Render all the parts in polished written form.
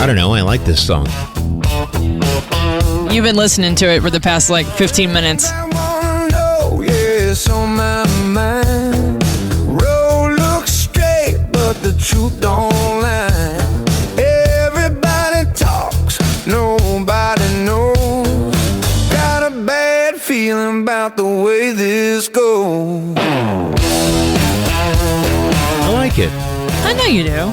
I don't know. I like this song. You've been listening to it for the past, 15 minutes. I wanna know, yes, on my mind. Road looks straight, but the truth don't lie. Everybody talks, nobody knows. Got a bad feeling about the way this goes. I like it. I know you do.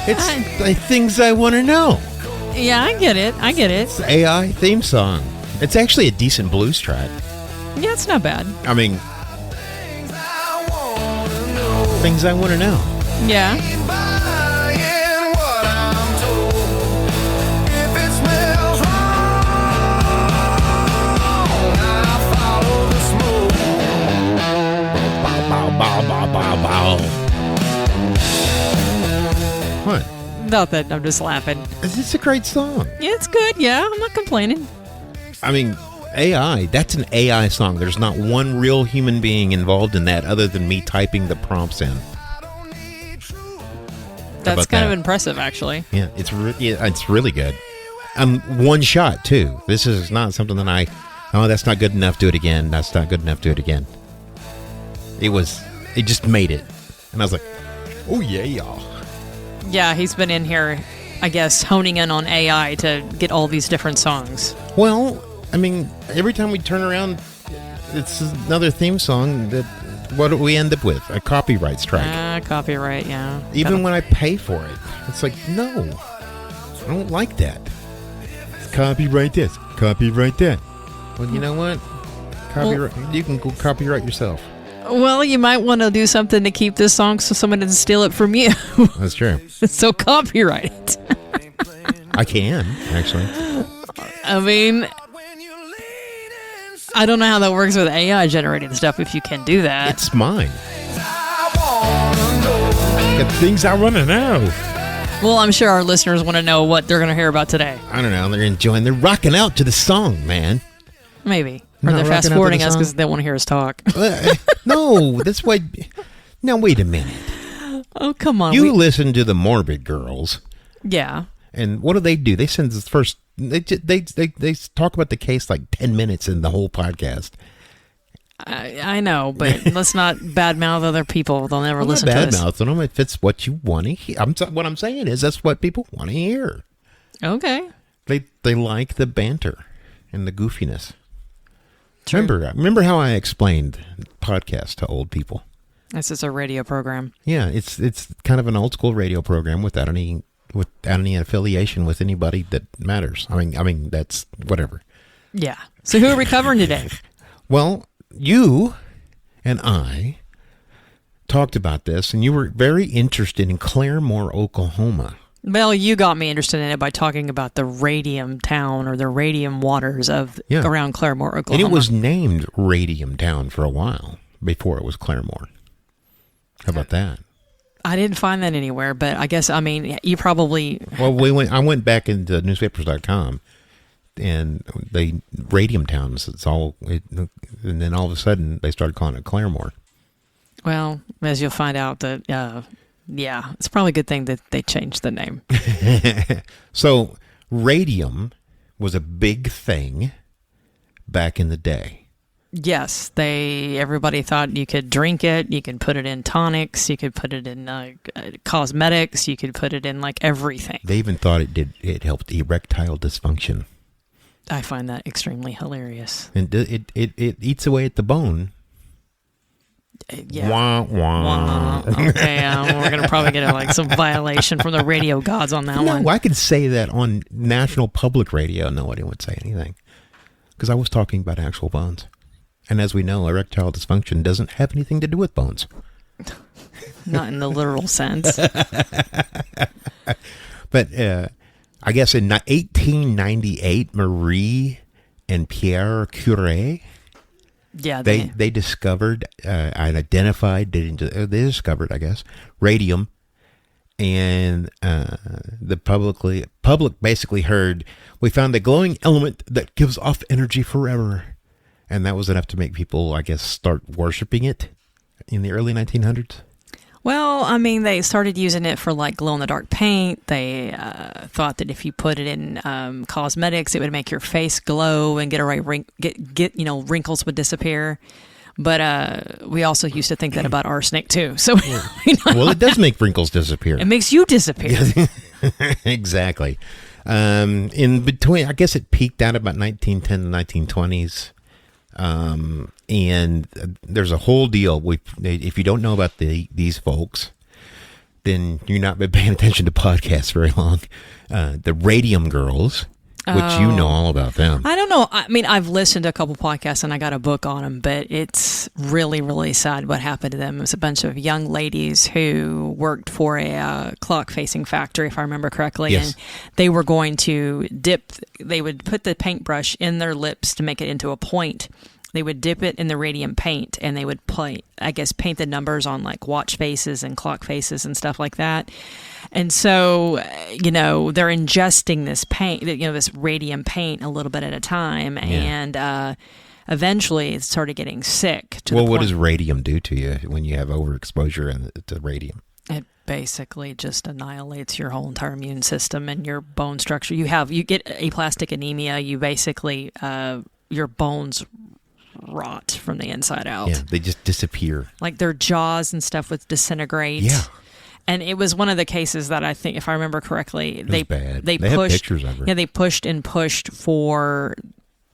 It's the things I want to know. Yeah, I get it. It's the AI theme song. It's actually a decent blues track. Yeah, it's not bad. I mean, things I want to know. Yeah. What? Nothing. I'm just laughing. It's a great song. Yeah, it's good. Yeah, I'm not complaining. I mean, AI, that's an AI song. There's not one real human being involved in that other than me typing the prompts in. That's kind of impressive, actually. Yeah, it's really good. One shot, too. This is not something that that's not good enough, do it again. That's not good enough, do it again. It just made it. And I was like, oh, yeah, y'all. Yeah, he's been in here, I guess, honing in on AI to get all these different songs. Well, I mean, every time we turn around, it's another theme song. What do we end up with? A copyright strike. Copyright, yeah. Even when I pay for it, it's like, no, I don't like that. Copyright this, copyright that. Well, you know what? You can go copyright yourself. Well, you might want to do something to keep this song so someone doesn't steal it from you. That's true. So copyright it. I can, actually. I mean, I don't know how that works with AI generated stuff if you can do that. It's mine. The things I want to know. Well, I'm sure our listeners want to know what they're going to hear about today. I don't know. They're rocking out to the song, man. Maybe. Or they're fast forwarding us because they want to hear us talk. No, that's why. Now, wait a minute. Oh, come on. You listen to the Morbid Girls. Yeah. And what do? They send the first. They talk about the case like 10 minutes in the whole podcast. I know, but let's not badmouth other people. They'll never listen to us. Badmouth them if it's what you want to hear. What I'm saying is that's what people want to hear. Okay. They like the banter and the goofiness. True. Remember how I explained podcasts to old people? This is a radio program. Yeah, it's kind of an old school radio program without any affiliation with anybody that matters. I mean that's whatever. Yeah. So who are we covering today? Well, you and I talked about this, and you were very interested in Claremore, Oklahoma. Well, you got me interested in it by talking about the Radium Town or the Radium Waters of around Claremore, Oklahoma. And it was named Radium Town for a while before it was Claremore. How about that? I didn't find that anywhere, but I guess, you probably... Well, I went back into newspapers.com, and the Radium Towns, and then all of a sudden they started calling it Claremore. Well, as you'll find out that... yeah, it's probably a good thing that they changed the name. So, radium was a big thing back in the day. Yes, everybody thought you could drink it, you could put it in tonics, you could put it in cosmetics, you could put it in everything. They even thought it helped erectile dysfunction. I find that extremely hilarious. And it eats away at the bone. Yeah. Wah, wah. Okay, we're gonna probably get some violation from the radio gods on that one. No, I could say that on national public radio. Nobody would say anything because I was talking about actual bones. And as we know, erectile dysfunction doesn't have anything to do with bones. Not in the literal sense. But I guess in 1898, Marie and Pierre Curie, they discovered and identified, they discovered, I guess, radium. And the public basically heard, we found a glowing element that gives off energy forever. And that was enough to make people, I guess, start worshiping it in the early 1900s. Well, I mean, they started using it for glow-in-the-dark paint. They thought that if you put it in cosmetics, it would make your face glow and wrinkles would disappear. But we also used to think that about arsenic too. So, well, it does make wrinkles disappear. It makes you disappear. Exactly. In between, I guess it peaked out about 1910 to 1920s. And there's a whole deal. If you don't know about these folks, then you're not been paying attention to podcasts very long. The Radium Girls, which you know all about them. I don't know. I mean, I've listened to a couple podcasts and I got a book on them, but it's really, really sad what happened to them. It was a bunch of young ladies who worked for a clock-facing factory, if I remember correctly. Yes. And they were going to they would put the paintbrush in their lips to make it into a point. They would dip it in the radium paint and they would paint the numbers on watch faces and clock faces and stuff like that. And so, they're ingesting this paint, this radium paint a little bit at a time. Yeah. And eventually it started getting sick. What does radium do to you when you have overexposure to radium? It basically just annihilates your whole entire immune system and your bone structure. You get aplastic anemia. You basically, your bones rot from the inside out. Yeah, they just disappear. Their jaws and stuff would disintegrate. Yeah. And it was one of the cases that I think, if I remember correctly, they have pictures of her. Yeah, they pushed for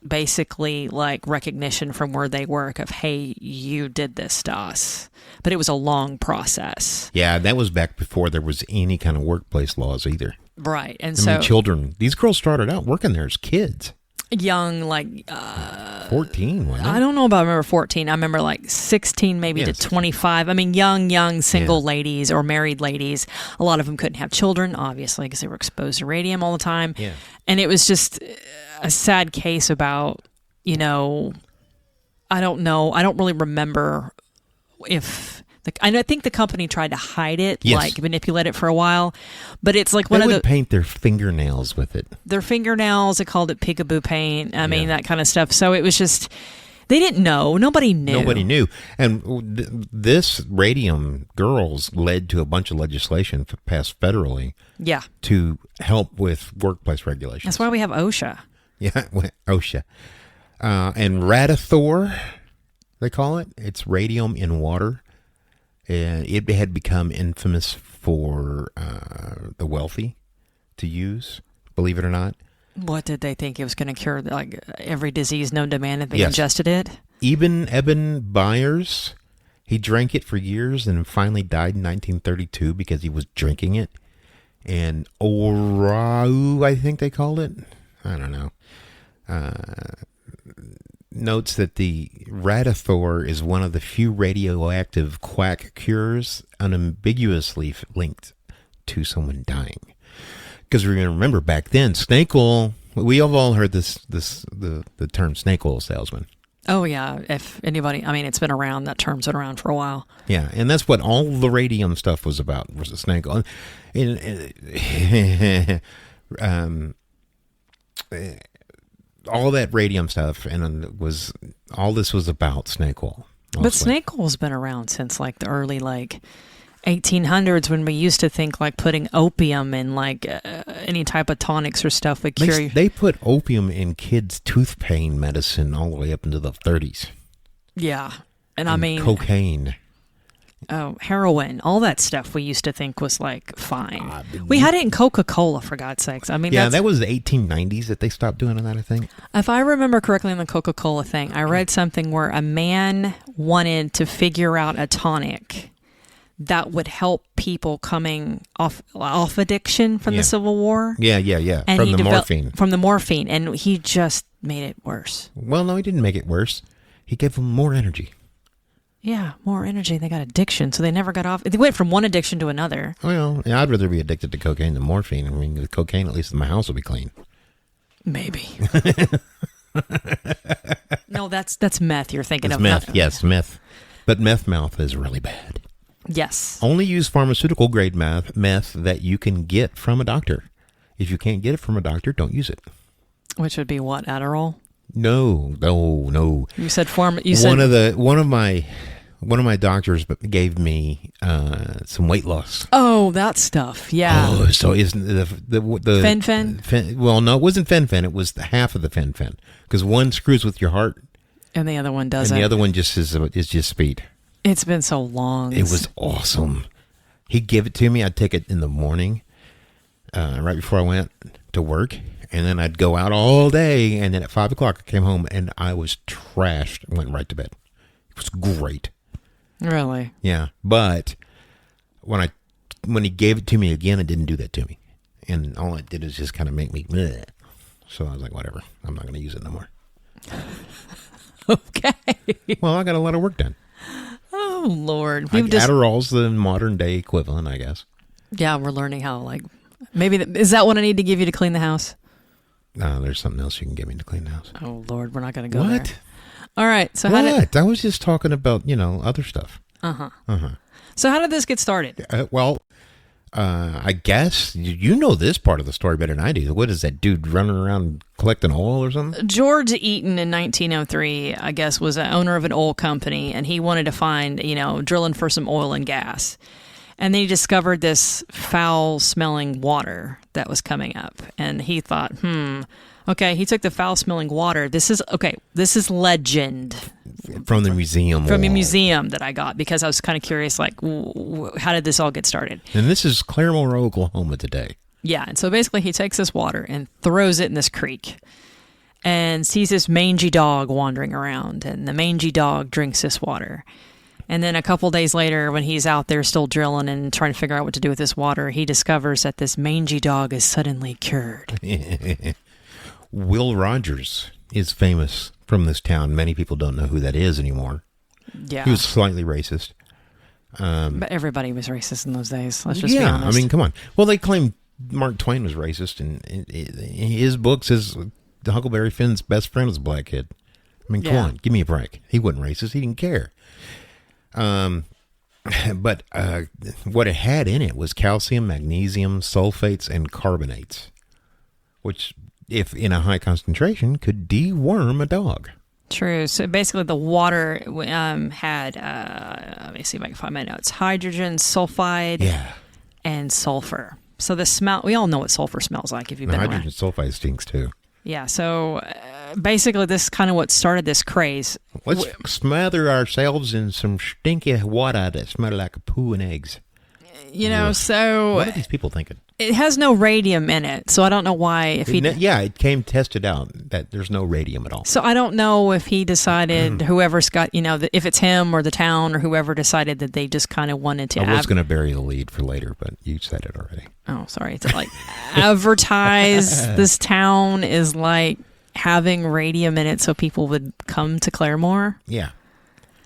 basically recognition from where they work of, hey, you did this to us. But it was a long process. Yeah, that was back before there was any kind of workplace laws either. Right. And children, these girls started out working there as kids. Young, 14, wasn't it? I don't know about, I remember 14. I remember 16 maybe to 25. I mean, young single ladies or married ladies. A lot of them couldn't have children, obviously, because they were exposed to radium all the time. Yeah. And it was just a sad case about, I don't know. I don't really remember if... I think the company tried to hide it, manipulate it for a while, but it's they would paint their fingernails with it. Their fingernails, they called it peekaboo paint. I mean, that kind of stuff. So it was just, they didn't know. Nobody knew. And this Radium Girls led to a bunch of legislation passed federally. Yeah. To help with workplace regulations. That's why we have OSHA. Yeah, OSHA. And Radithor, they call it. It's radium in water. And it had become infamous for the wealthy to use, believe it or not. What did they think? It was going to cure every disease known to man if they ingested it? Eben Byers, he drank it for years and finally died in 1932 because he was drinking it. And Orau, I think they called it. I don't know. Notes that the Radithor is one of the few radioactive quack cures unambiguously linked to someone dying. Because we're going to remember back then, snake oil, we have all heard the term snake oil salesman. Oh, yeah. If anybody, I mean, it's been around, that term's been around for a while. Yeah, and that's what all the radium stuff was about, was the snake oil. All that radium stuff, and all this was about snake oil. Mostly. But snake oil's been around since the early 1800s, when we used to think putting opium in any type of tonics or stuff would cure you. They put opium in kids' tooth pain medicine all the way up into the 30s. Yeah, and I mean cocaine. heroin, all that stuff we used to think was like fine. We had it in Coca-Cola, for God's sakes. I mean, Yeah, that was the 1890s that they stopped doing that, I think. If I remember correctly on the Coca-Cola thing, I read something where a man wanted to figure out a tonic that would help people coming off addiction from the Civil War. Yeah. And From the morphine. From the morphine, and he just made it worse. Well, no, he didn't make it worse. He gave them more energy. Yeah, more energy. They got addiction, so they never got off. They went from one addiction to another. Well, yeah, I'd rather be addicted to cocaine than morphine. I mean, with cocaine, at least my house will be clean. Maybe. No, that's meth you're thinking It's of. meth, yes, meth. But meth mouth is really bad. Yes. Only use pharmaceutical grade meth that you can get from a doctor. If you can't get it from a doctor, don't use it. Which would be what, Adderall? No. You said one of my doctors gave me some weight loss. Oh, that stuff. Yeah. Oh, so isn't the Fen-Phen? Well, no, it wasn't Fen-Phen. It was the half of the Fen-Phen, because one screws with your heart, and the other one doesn't. and the other one just is just speed. It's been so long. It was awesome. He'd give it to me. I'd take it in the morning, right before I went to work. And then I'd go out all day. And then at 5 o'clock, I came home and I was trashed and went right to bed. It was great. Really? Yeah. But when he gave it to me again, it didn't do that to me. And all it did is just kind of make me bleh. So I was like, whatever. I'm not going to use it no more. Okay. Well, I got a lot of work done. Oh, Lord. Adderall's the modern day equivalent, I guess. Yeah, we're learning how, maybe, is that what I need to give you to clean the house? There's something else you can give me to clean the house. Oh, Lord, we're not going to go there. What? All right. So I was just talking about, other stuff. So how did this get started? I guess you know this part of the story better than I do. What is that dude running around collecting oil or something? George Eaton in 1903, I guess, was an owner of an oil company, and he wanted to find, drilling for some oil and gas. And then he discovered this foul-smelling water that was coming up. And he thought, okay, he took the foul-smelling water. This is legend. From the museum. From a museum that I got, because I was kind of curious, how did this all get started? And this is Claremore, Oklahoma today. Yeah, and so basically he takes this water and throws it in this creek and sees this mangy dog wandering around. And the mangy dog drinks this water. And then a couple days later, when he's out there still drilling and trying to figure out what to do with this water, he discovers that this mangy dog is suddenly cured. Will Rogers is famous from this town. Many people don't know who that is anymore. Yeah. He was slightly racist. But everybody was racist in those days. Let's just be honest. I mean, come on. Well, they claim Mark Twain was racist, and in his books, Huckleberry Finn's best friend was a black kid. I mean, come on, give me a break. He wasn't racist. He didn't care. But what it had in it was calcium, magnesium, sulfates, and carbonates, which, if in a high concentration, could deworm a dog. True. So basically the water had, let me see if I can find my notes, hydrogen, sulfide, and sulfur. So the smell, we all know what sulfur smells like if you've been around. Hydrogen sulfide stinks too. Yeah, so basically this is kind of what started this craze. Let's smother ourselves in some stinky water that smell like poo and eggs. So... What are these people thinking? It has no radium in it, so I don't know why. It came tested out that there's no radium at all. So I don't know if he decided, whoever's got, if it's him or the town or whoever decided that they just kind of wanted to... I was going to bury the lead for later, but you said it already. Oh, sorry. To advertise this town is having radium in it so people would come to Claremore. Yeah.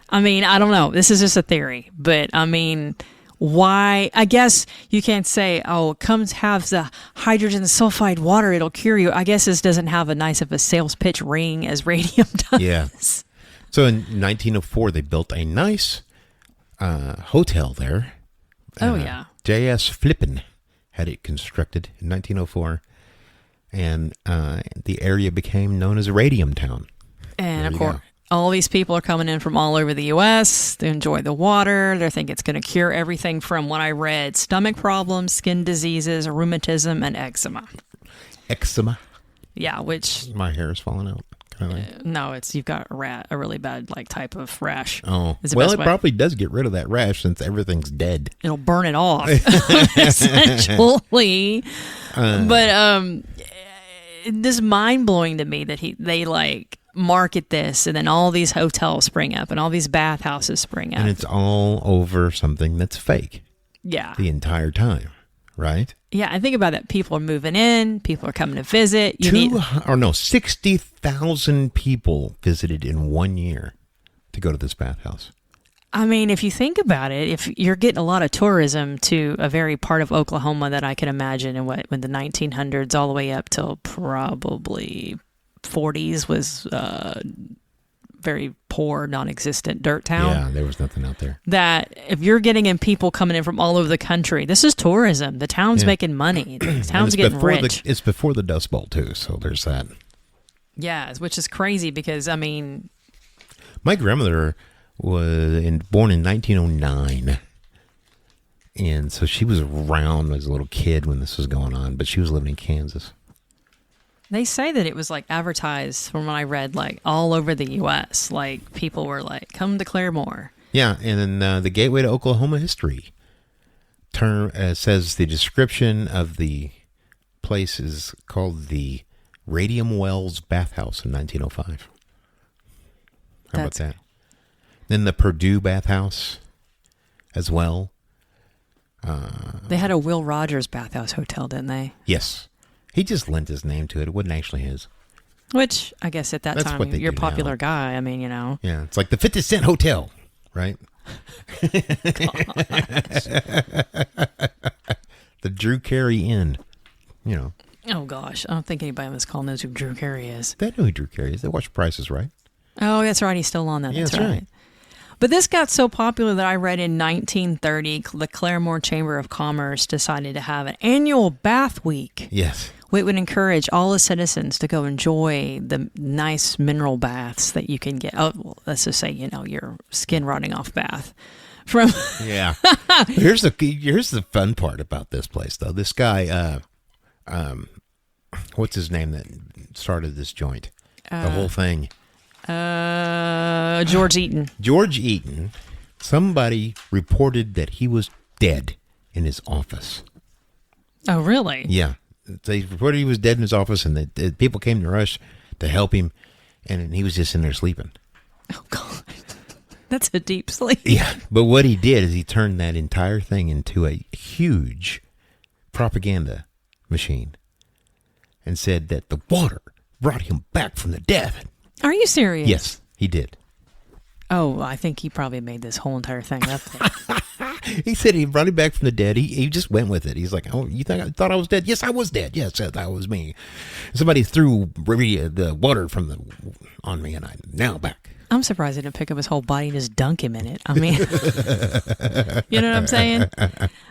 I mean, I don't know. This is just a theory, but I mean... Why? I guess you can't say, come have the hydrogen sulfide water, it'll cure you. I guess this doesn't have a nice of a sales pitch ring as radium does. Yeah. So in 1904, they built a nice hotel there. Yeah. J.S. Flippin had it constructed in 1904. And the area became known as Radium Town. And of course, all these people are coming in from all over the U.S. They enjoy the water. They think it's going to cure everything from what I read: stomach problems, skin diseases, rheumatism, and eczema. Eczema? Yeah, which... My hair is falling out. No, you've got a really bad type of rash. Oh, well, it probably does get rid of that rash since everything's dead. It'll burn it off, essentially. But this mind blowing to me that they like market this, and then all these hotels spring up, and all these bathhouses spring up, and it's all over something that's fake. Yeah, the entire time, right? Yeah, I think about that. People are moving in. People are coming to visit. 60,000 people visited in 1 year to go to this bathhouse. I mean, if you think about it, if you're getting a lot of tourism to a very part of Oklahoma that I can imagine in when the 1900s all the way up till probably 40s was very poor, non-existent dirt town. Yeah, there was nothing out there. That if you're getting in people coming in from all over the country, this is tourism. The town's making money. The town's getting rich. It's before the Dust Bowl, too, so there's that. Yeah, which is crazy because, I mean... My grandmother was born in 1909, and so she was around as a little kid when this was going on, but she was living in Kansas. They say that it was like advertised from what I read, like all over the U.S. Like people were like, "Come to Claremore." Yeah, and then the Gateway to Oklahoma history says the description of the place is called the Radium Wells Bathhouse in 1905. How about that? Then the Purdue Bathhouse as well. They had a Will Rogers Bathhouse Hotel, didn't they? Yes. He just lent his name to it. It wasn't actually his. Which, I guess at that time, you're a popular guy. I mean, you know. Yeah, it's like the 50 Cent Hotel, right? The Drew Carey Inn, you know. Oh, gosh. I don't think anybody on this call knows who Drew Carey is. They know who Drew Carey is. They watch Prices Right. Oh, that's right. He's still on that. Yeah, that's right. But this got so popular that I read in 1930, the Claremore Chamber of Commerce decided to have an annual bath week. Yes. It would encourage all the citizens to go enjoy the nice mineral baths that you can get. Oh, well, let's just say, you know, your skin rotting off bath. From Yeah. Here's the fun part about this place, though. This guy, what's his name that started this joint? The whole thing. George Eaton. George Eaton. Somebody reported that he was dead in his office. Oh, really? Yeah. They reported he was dead in his office, and the people came to rush to help him, and he was just in there sleeping. Oh, God. That's a deep sleep. Yeah. But what he did is he turned that entire thing into a huge propaganda machine and said that the water brought him back from the dead. Are you serious? Yes, he did. Oh, I think he probably made this whole entire thing up. He said he brought him back from the dead. He just went with it. He's like, "Oh, you think I thought I was dead? Yes, I was dead. Yes, that was me. Somebody threw the water on me, and I'm now back." I'm surprised they didn't pick up his whole body and just dunk him in it. I mean, you know what I'm saying?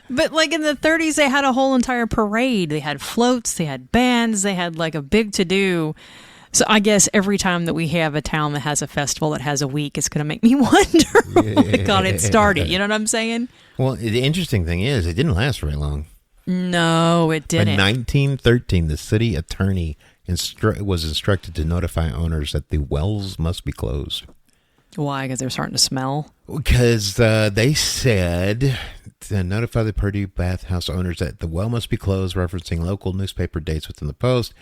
But like in the 30s, they had a whole entire parade. They had floats. They had bands. They had like a big to-do. So I guess every time that we have a town that has a festival that has a week, it's going to make me wonder what got it started. You know what I'm saying? Well, the interesting thing is it didn't last very long. No, it didn't. In 1913, the city attorney was instructed to notify owners that the wells must be closed. Why? Because they're starting to smell? Because they said to notify the Purdue bathhouse owners that the well must be closed, referencing local newspaper dates within the Post.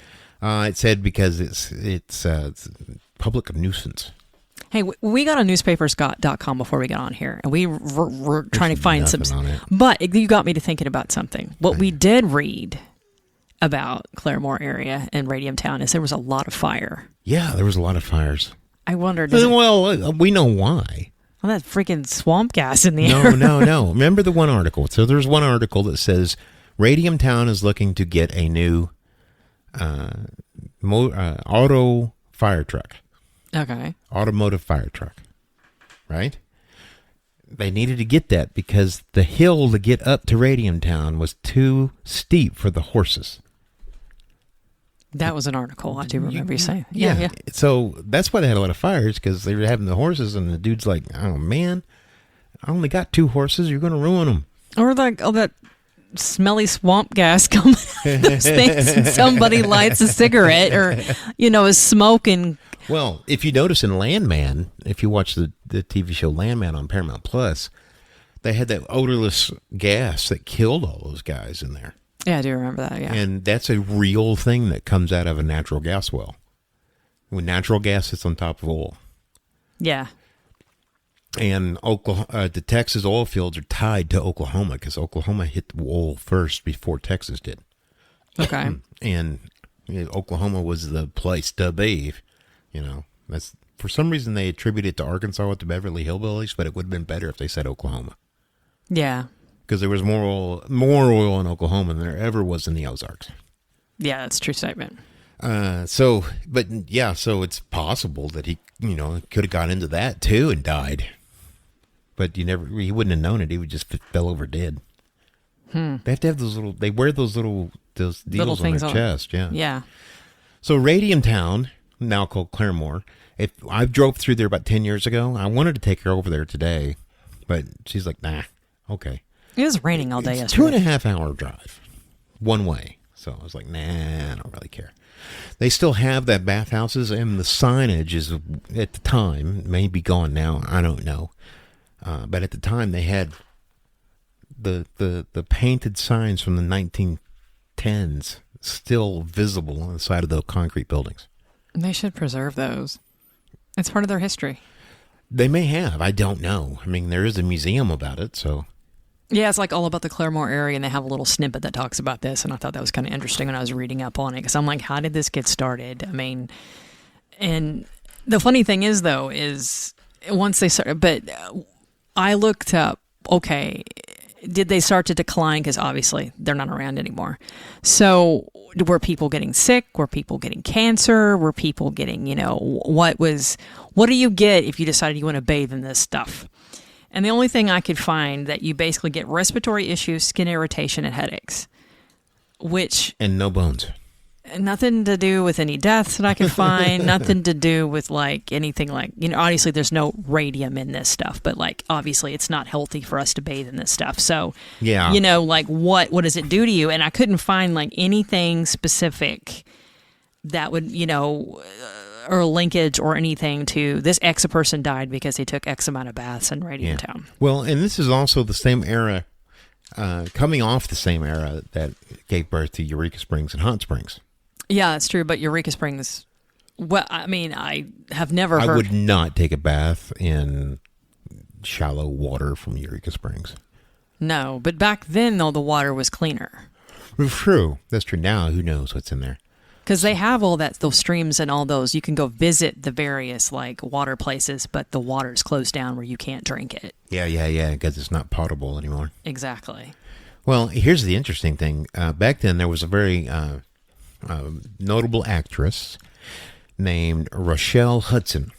It said because it's public nuisance. Hey, we got on newspaperscott.com before we got on here, and we were trying to find some. But you got me to thinking about something. What we did read about Claremore area and Radium Town is there was a lot of fire. Yeah, there was a lot of fires. I wondered. Well, we know why. Well, that freaking swamp gas in the air. No. Remember the one article. So there's one article that says Radium Town is looking to get a new auto fire truck. Okay. Automotive fire truck. Right? They needed to get that because the hill to get up to Radium Town was too steep for the horses. That was an article. I do remember you saying. Yeah. So that's why they had a lot of fires, because they were having the horses, and the dude's like, "Oh man, I only got 2 horses. You're going to ruin them." Or like all that smelly swamp gas coming out of those things, and somebody lights a cigarette or is smoking Well, if you notice in Landman, if you watch the TV show Landman on Paramount Plus, they had that odorless gas that killed all those guys in there. Yeah, I do remember that, yeah. And that's a real thing that comes out of a natural gas well. When natural gas sits on top of oil. Yeah. And the Texas oil fields are tied to Oklahoma because Oklahoma hit the oil first before Texas did. Okay. And Oklahoma was the place to be. That's for some reason they attribute it to Arkansas with the Beverly Hillbillies, but it would have been better if they said Oklahoma. Yeah. Because there was more oil in Oklahoma than there ever was in the Ozarks. Yeah, that's a true statement. So it's possible that he, could have got into that too and died. But he wouldn't have known it. He would just fell over dead. They have to have they wear those deals on their chest. Yeah. Yeah. So Radium Town, now called Claremore. I drove through there about 10 years ago. I wanted to take her over there today, but she's like, nah, okay. It was raining all day It's yesterday. 2.5 hour drive one way. So I was like, nah, I don't really care. They still have that Bathhouses, and the signage is, at the time, it may be gone now, I don't know. But at the time, they had the painted signs from the 1910s still visible on the side of the concrete buildings. They should preserve those. It's part of their history. They may have. I don't know. I mean, there is a museum about it, so... Yeah, it's like all about the Claremore area, and they have a little snippet that talks about this, and I thought that was kind of interesting when I was reading up on it, because I'm like, how did this get started? I mean, and the funny thing is, though, is once they started, but I looked up, okay, did they start to decline? Because obviously they're not around anymore. So were people getting sick? Were people getting cancer? Were people getting, what do you get if you decided you want to bathe in this stuff? And the only thing I could find that you basically get respiratory issues, skin irritation, and headaches, and no bones. Nothing to do with any deaths that I could find. Nothing to do with anything obviously there's no radium in this stuff, but obviously it's not healthy for us to bathe in this stuff. So, yeah, what does it do to you? And I couldn't find anything specific that would, or a linkage or anything to this X person died because they took X amount of baths in Radium Town. Well, and this is also the same era, coming off the same era that gave birth to Eureka Springs and Hot Springs. Yeah, that's true. But Eureka Springs, well, I mean, I have never heard. I would not take a bath in shallow water from Eureka Springs. No, but back then, though, the water was cleaner. True. That's true. Now, who knows what's in there? Because they have all those streams and all those. You can go visit the various water places, but the water's closed down where you can't drink it. Yeah, because it's not potable anymore. Exactly. Well, here's the interesting thing. Back then, there was a very notable actress named Rochelle Hudson.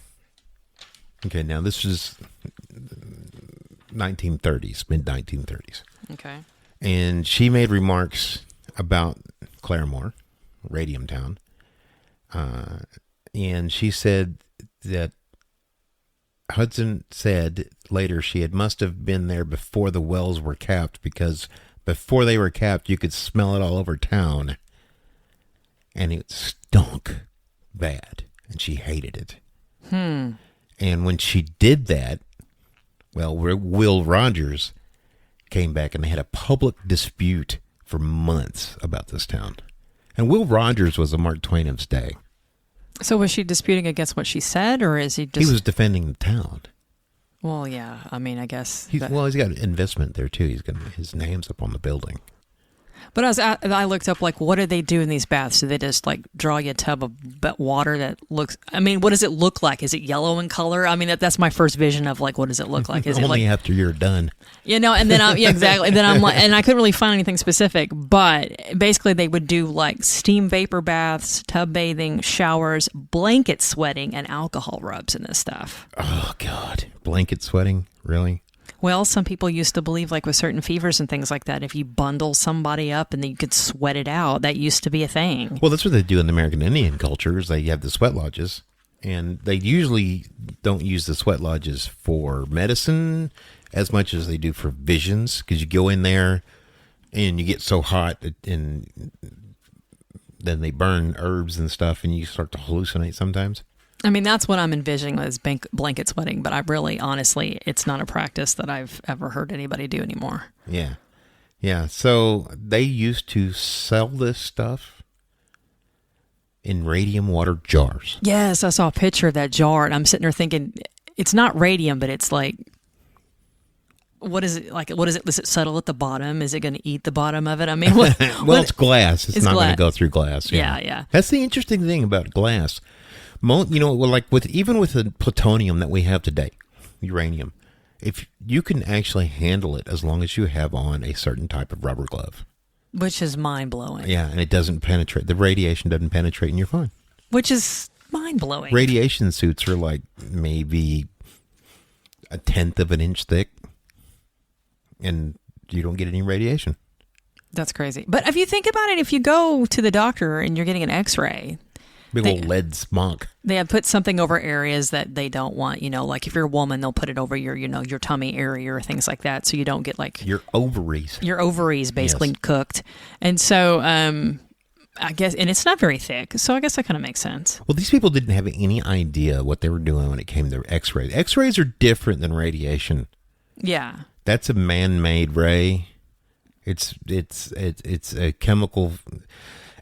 Okay, now this is 1930s, mid-1930s. Okay. And she made remarks about Claremore, Radium Town, and she said that Hudson said later she must have been there before the wells were capped, because before they were capped you could smell it all over town, and it stunk bad, and she hated it. And when she did that, well, Will Rogers came back and they had a public dispute for months about this town. And Will Rogers was a Mark Twain of his day. So was she disputing against what she said, or is he just... He was defending the town. Well, yeah. I mean, I guess... He's got investment there, too. His name's up on the building. But I looked up, what do they do in these baths? Do they just, draw you a tub of water that looks... I mean, what does it look like? Is it yellow in color? I mean, that's my first vision of, what does it look like? Is Only it after you're done. And then exactly. Then I'm and I couldn't really find anything specific, but basically they would do, steam vapor baths, tub bathing, showers, blanket sweating, and alcohol rubs in this stuff. Oh, God. Blanket sweating? Really? Well, some people used to believe, with certain fevers and things like that, if you bundle somebody up and then you could sweat it out, that used to be a thing. Well, that's what they do in the American Indian culture, is they have the sweat lodges, and they usually don't use the sweat lodges for medicine as much as they do for visions, because you go in there and you get so hot and then they burn herbs and stuff and you start to hallucinate sometimes. I mean, that's what I'm envisioning as blanket sweating, but I really, honestly, it's not a practice that I've ever heard anybody do anymore. Yeah. Yeah. So they used to sell this stuff in radium water jars. Yes, I saw a picture of that jar, and I'm sitting there thinking, it's not radium, but it's like, what is it like? What is it? Does it settle at the bottom? Is it going to eat the bottom of it? I mean, it's glass. It's not going to go through glass. Yeah. That's the interesting thing about glass. Like even with the plutonium that we have today, uranium, if you can actually handle it as long as you have on a certain type of rubber glove. Which is mind-blowing. Yeah, and it doesn't penetrate. The radiation doesn't penetrate, and you're fine. Which is mind-blowing. Radiation suits are like maybe 1/10 of an inch thick, and you don't get any radiation. That's crazy. But if you think about it, if you go to the doctor and you're getting an x-ray, big old lead smoke. They have put something over areas that they don't want, like if you're a woman, they'll put it over your, your tummy area or things like that. So you don't get like your ovaries. Your ovaries basically cooked. And so, I guess, and it's not very thick. So I guess that kind of makes sense. Well, these people didn't have any idea what they were doing when it came to x-rays. X-rays are different than radiation. Yeah. That's a man-made ray. It's a chemical.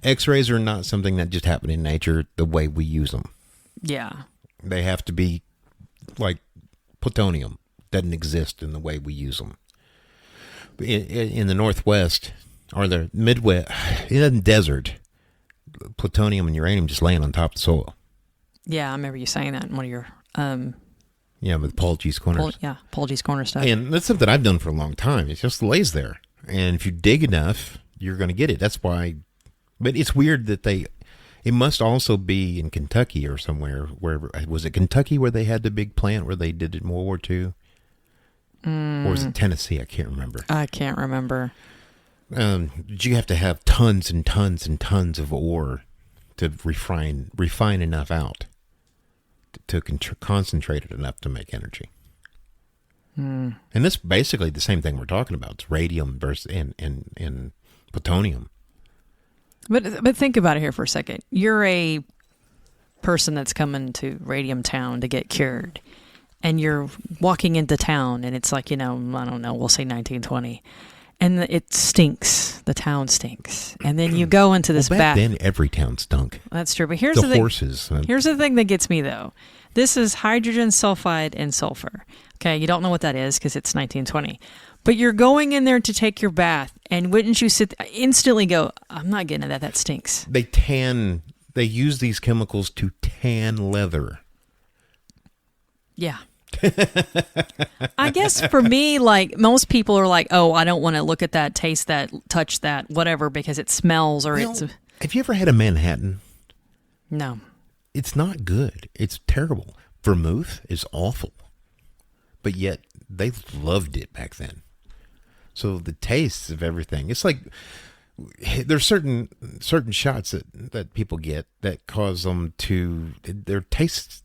X-rays are not something that just happen in nature the way we use them. Yeah. They have to be like plutonium. Doesn't exist in the way we use them. In the Northwest or the Midwest, in the desert, plutonium and uranium just laying on top of the soil. Yeah, I remember you saying that in one of your... with Paul G's Corners. Paul G's Corner stuff. And that's something I've done for a long time. It just lays there. And if you dig enough, you're going to get it. That's why... But it's weird that it must also be in Kentucky or somewhere. Was it Kentucky where they had the big plant where they did it in World War II? Or was it Tennessee? I can't remember. I can't remember. You have to have tons and tons and tons of ore to refine enough out to concentrate it enough to make energy. And that's basically the same thing we're talking about. It's radium versus and plutonium. But think about it here for a second. You're a person that's coming to Radium Town to get cured, and you're walking into town, and it's like, I don't know, we'll say 1920, and it stinks. The town stinks. And then you go into this back then every town stunk. That's true. But here's the thing. Horses. Here's the thing that gets me, though. This is hydrogen sulfide and sulfur. Okay, you don't know what that is because it's 1920. But you're going in there to take your bath, and wouldn't you instantly go, I'm not getting that. That stinks. They use these chemicals to tan leather. Yeah. I guess for me, like most people are like, oh, I don't want to look at that, taste that, touch that, whatever, because it smells or it's... Have you ever had a Manhattan? No. It's not good. It's terrible. Vermouth is awful. But yet, they loved it back then. So the tastes of everything, it's like there's certain shots that people get that cause them to their tastes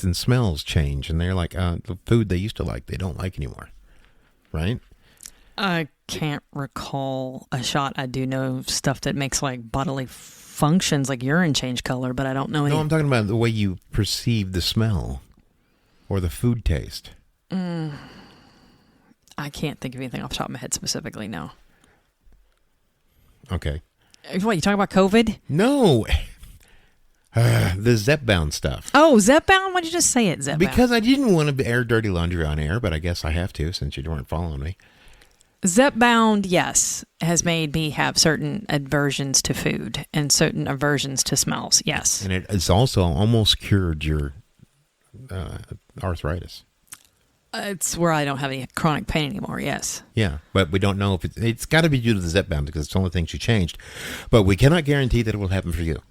and smells change, and they're like the food they used to like they don't like anymore, right? I can't recall a shot. I do know stuff that makes like bodily functions, like urine change color, but I don't know any. No, I'm talking about the way you perceive the smell or the food taste. I can't think of anything off the top of my head specifically, no. Okay. What, you talking about COVID? No. The Zepbound stuff. Oh, Zepbound? Why'd you just say it, Zepbound? Because I didn't want to air dirty laundry on air, but I guess I have to since you weren't following me. Zepbound, yes, has made me have certain aversions to food and certain aversions to smells, yes. And it has also almost cured your arthritis. It's where I don't have any chronic pain anymore, yes. Yeah, but we don't know if it's got to be due to the Zepbound because it's the only thing she changed. But we cannot guarantee that it will happen for you.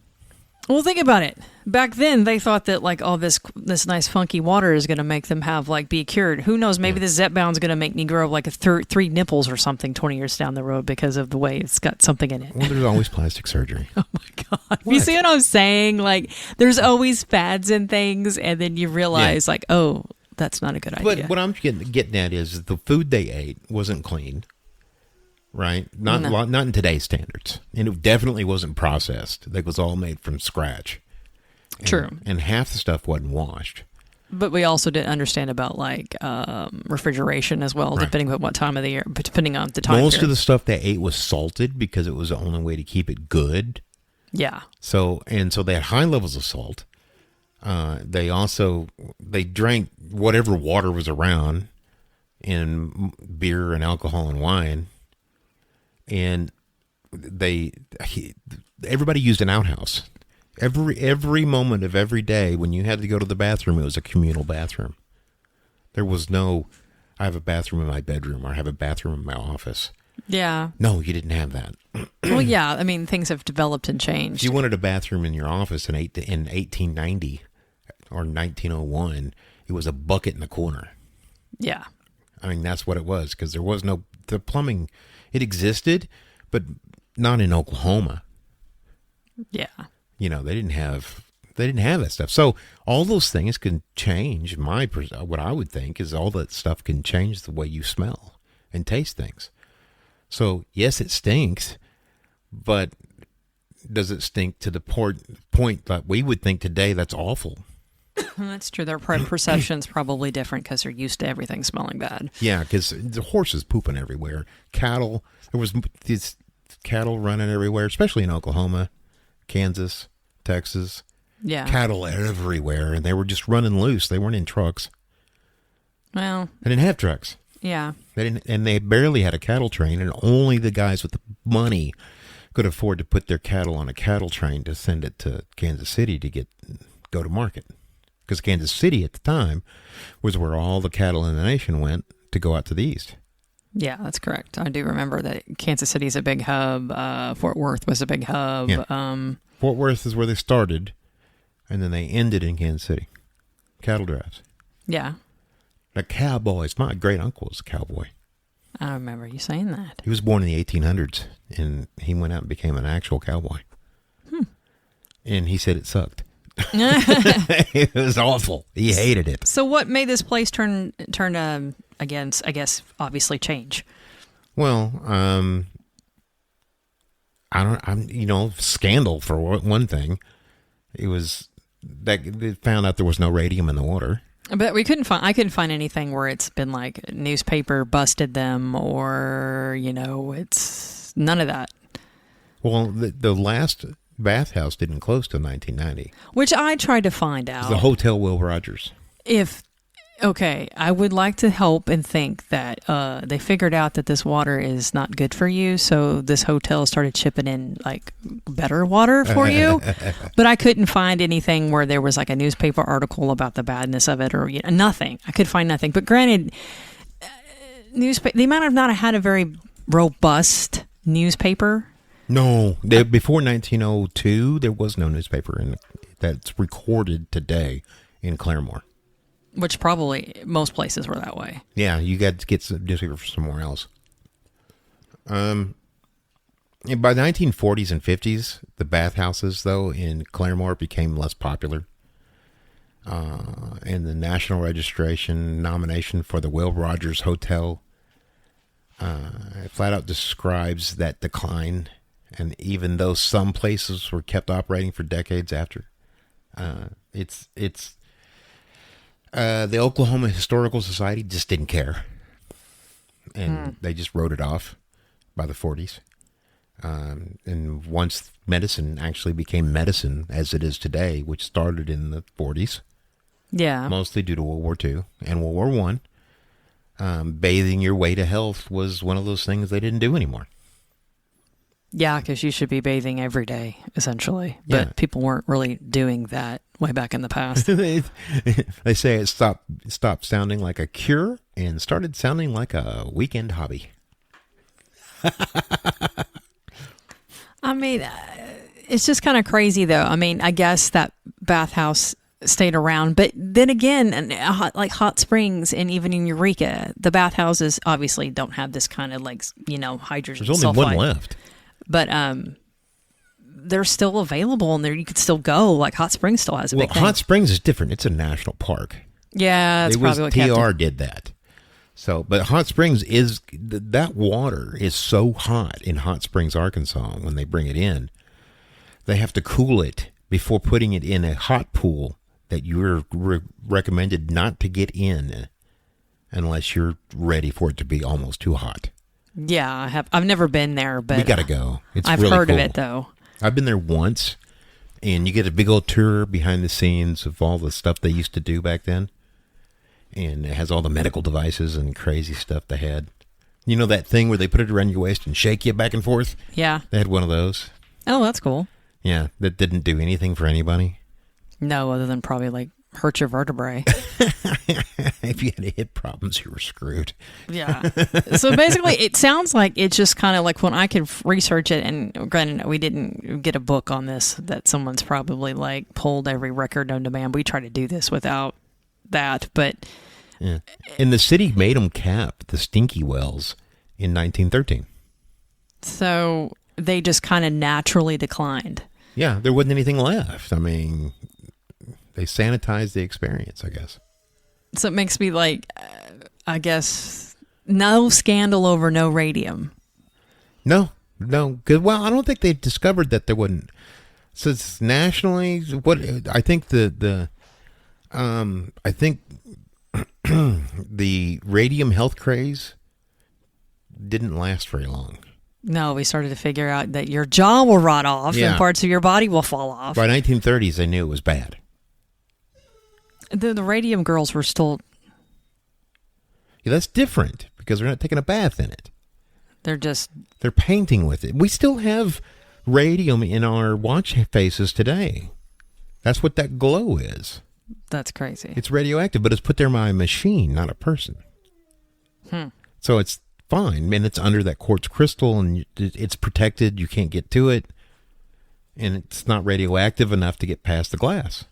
Well, think about it. Back then, they thought that like all this nice funky water is going to make them be cured. Who knows? Maybe the Zepbound's going to make me grow like three nipples or something 20 years down the road because of the way it's got something in it. Well, there's always plastic surgery. Oh my God! What? You see what I'm saying? Like, there's always fads and things, and then you realize, like, oh, that's not a good idea. But what I'm getting at is the food they ate wasn't clean. Right? Not in today's standards. And it definitely wasn't processed. It was all made from scratch. True. And half the stuff wasn't washed. But we also didn't understand about like refrigeration as well, Right. depending on what time of the year, depending on the time. Most period. of the stuff they ate was salted because it was the only way to keep it good. Yeah. So they had high levels of salt. They drank whatever water was around in beer and alcohol and wine. And everybody used an outhouse. Every moment of every day when you had to go to the bathroom, it was a communal bathroom. There was no, I have a bathroom in my bedroom or I have a bathroom in my office. Yeah. No, you didn't have that. Well, yeah. I mean, things have developed and changed. If you wanted a bathroom in your office in 1890 or 1901, it was a bucket in the corner. Yeah. I mean, that's what it was because there was no, the plumbing, it existed, but not in Oklahoma. Yeah. You know, they didn't have that stuff. So all those things can change. What I would think is all that stuff can change the way you smell and taste things. So yes, it stinks, but does it stink to the point that we would think today that's awful? That's true. Their perception's probably different because they're used to everything smelling bad. Yeah, because the horses pooping everywhere. Cattle, there was these cattle running everywhere, especially in Oklahoma, Kansas, Texas. Yeah. Cattle everywhere, and they were just running loose. They weren't in trucks. Well. They didn't have trucks. Yeah. They didn't, and they barely had a cattle train, and only the guys with the money could afford to put their cattle on a cattle train to send it to Kansas City to go to market. Because Kansas City at the time was where all the cattle in the nation went to go out to the east. Yeah, that's correct. I do remember that Kansas City is a big hub. Fort Worth was a big hub. Yeah. Fort Worth is where they started, and then they ended in Kansas City. Cattle drives. Yeah. The cowboys. My great uncle was a cowboy. I remember you saying that. He was born in the 1800s, and he went out and became an actual cowboy. And he said it sucked. It was awful. He hated it. So what made this place turn against, I guess, obviously change? Well, scandal for one thing. It was that they found out there was no radium in the water. But I couldn't find anything where it's been like newspaper busted them or, it's none of that. Well, the last bathhouse didn't close till 1990. Which I tried to find out. The Hotel Will Rogers. I would like to hope and think that they figured out that this water is not good for you, so this hotel started chipping in like better water for you. But I couldn't find anything where there was like a newspaper article about the badness of it or nothing. I could find nothing. But granted, they might have not had a very robust newspaper. No, before 1902, there was no newspaper that's recorded today in Claremore. Which probably most places were that way. Yeah, you got to get some newspaper from somewhere else. By the 1940s and 50s, the bathhouses, though, in Claremore became less popular. And the National Registration nomination for the Will Rogers Hotel flat out describes that decline. And even though some places were kept operating for decades after, the Oklahoma Historical Society just didn't care. And they just wrote it off by the 40s. And once medicine actually became medicine as it is today, which started in the 40s. Yeah. Mostly due to World War II and World War I. Bathing your way to health was one of those things they didn't do anymore. Yeah, because you should be bathing every day, essentially. But people weren't really doing that way back in the past. They say it stopped sounding like a cure and started sounding like a weekend hobby. I mean, it's just kind of crazy, though. I mean, I guess that bathhouse stayed around. But then again, like Hot Springs and even in Eureka, the bathhouses obviously don't have this kind of hydrogen sulfide. There's only one left. But they're still available, and you could still go. Like Hot Springs still has a big thing. Hot Springs is different. It's a national park. Yeah, that's probably what TR did that. So, but Hot Springs is that water is so hot in Hot Springs, Arkansas. When they bring it in, they have to cool it before putting it in a hot pool that you're recommended not to get in unless you're ready for it to be almost too hot. Yeah, I have. I've never been there, but We got to go. It's I've really heard cool. of it, though. I've been there once, and you get a big old tour behind the scenes of all the stuff they used to do back then. And it has all the medical devices and crazy stuff they had. You know that thing where they put it around your waist and shake you back and forth? Yeah. They had one of those. Oh, that's cool. Yeah, that didn't do anything for anybody. No, other than probably like hurt your vertebrae. If you had hip problems, you were screwed. Yeah. So basically, it sounds like it's just kind of like when I could research it, and granted, we didn't get a book on this that someone's probably like pulled every record known to man. We try to do this without that, but Yeah. And the city made them cap the stinky wells in 1913. so they just kind of naturally declined. Yeah, there wasn't anything left. I mean, they sanitized the experience, I guess. So it makes me like, I guess, no scandal over no radium. No. Good. Well, I don't think they discovered that there wasn't. Since nationally, what I think the radium health craze didn't last very long. No, we started to figure out that your jaw will rot off Yeah. and parts of your body will fall off. By 1930s, they knew it was bad. The Radium Girls were still, Yeah, that's different because they're not taking a bath in it. they're painting with it. We still have radium in our watch faces today. That's what that glow is. that's crazy. It's radioactive, but it's put there by a machine, not a person. So it's fine. And it's under that quartz crystal, and it's protected. You can't get to it. And it's not radioactive enough to get past the glass.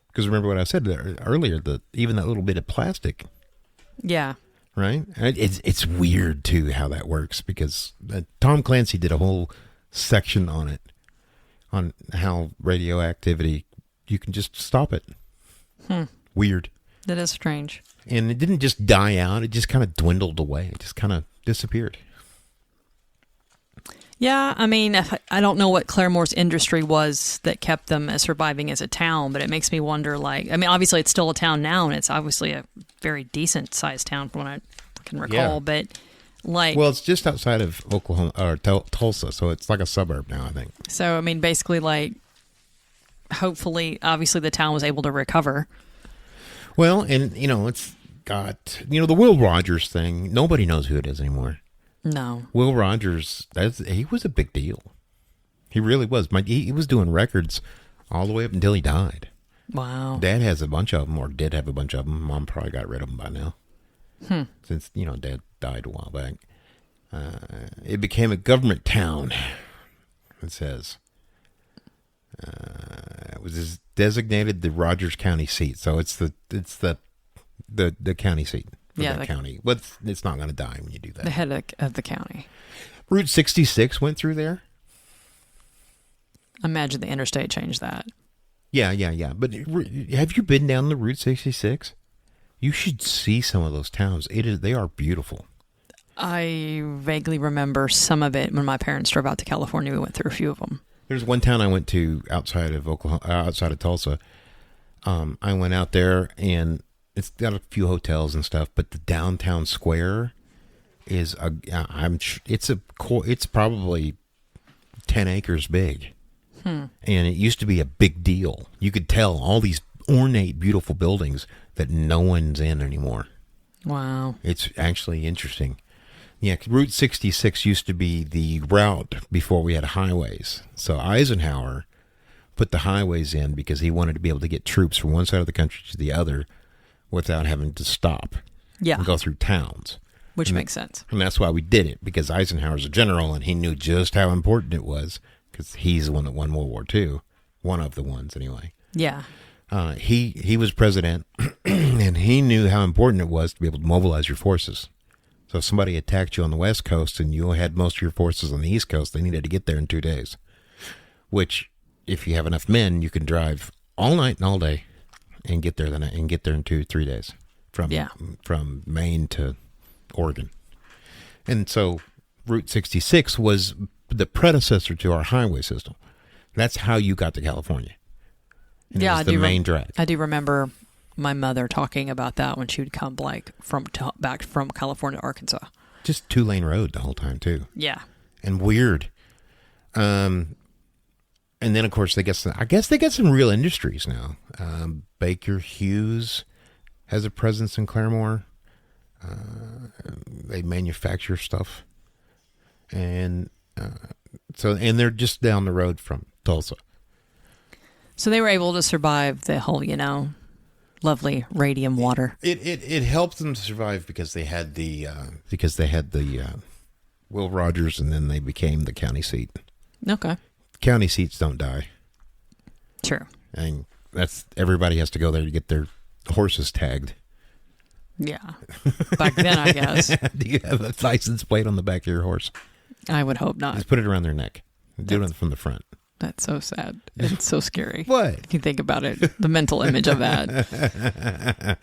Because remember what I said earlier, even that little bit of plastic, Yeah. right? It's weird, too, how that works. Because Tom Clancy did a whole section on it, on how radioactivity, you can just stop it. Weird. That is strange. And it didn't just die out. It just kind of dwindled away. It just kind of disappeared. Yeah, I mean, I don't know what Claremore's industry was that kept them surviving as a town, but it makes me wonder, like, I mean, obviously it's still a town now, and it's obviously a very decent-sized town from what I can recall, Yeah. but, like... Well, it's just outside of Oklahoma, or Tulsa, so it's like a suburb now, I think. So, I mean, basically, like, hopefully, obviously the town was able to recover. Well, and, it's got, the Will Rogers thing. Nobody knows who it is anymore. No. Will Rogers, he was a big deal. He really was. He was doing records all the way up until he died. Wow. Dad has a bunch of them, or did have a bunch of them. Mom probably got rid of them by now. Since, Dad died a while back. It became a government town, it says. It was designated the Rogers County seat. So it's the county seat. Yeah, the county. But it's not going to die when you do that. The head of the county. Route 66 went through there. Imagine the interstate changed that. Yeah. But have you been down the Route 66? You should see some of those towns. They are beautiful. I vaguely remember some of it when my parents drove out to California. We went through a few of them. There's one town I went to outside of outside of Tulsa. I went out there, and it's got a few hotels and stuff, but the downtown square is it's probably 10 acres big. And it used to be a big deal. You could tell all these ornate, beautiful buildings that no one's in anymore. Wow. It's actually interesting. Yeah, Route 66 used to be the route before we had highways. So Eisenhower put the highways in because he wanted to be able to get troops from one side of the country to the other without having to stop and go through towns. Which makes sense. And that's why we did it, because Eisenhower's a general, and he knew just how important it was, because he's the one that won World War II. One of the ones, anyway. Yeah. He was president, and he knew how important it was to be able to mobilize your forces. So if somebody attacked you on the West Coast and you had most of your forces on the East Coast, they needed to get there in 2 days. Which, if you have enough men, you can drive all night and all day and get there in 2-3 days from Maine to Oregon. And so Route 66 was the predecessor to our highway system. That's how you got to California. And Yeah, it was the main drag. I do remember my mother talking about that when she would come back from California to Arkansas. Just 2-lane road the whole time too. Yeah. And weird. And then, of course, I guess they get some real industries now. Baker Hughes has a presence in Claremore. They manufacture stuff. And they're just down the road from Tulsa. So they were able to survive the whole, lovely radium water. It helped them to survive because they had the Will Rogers, and then they became the county seat. Okay. County seats don't die. True. And everybody has to go there to get their horses tagged. Yeah. Back then, I guess. Do you have a license plate on the back of your horse? I would hope not. Just put it around their neck. Do it from the front. That's so sad. It's so scary. What? If you think about it, the mental image of that.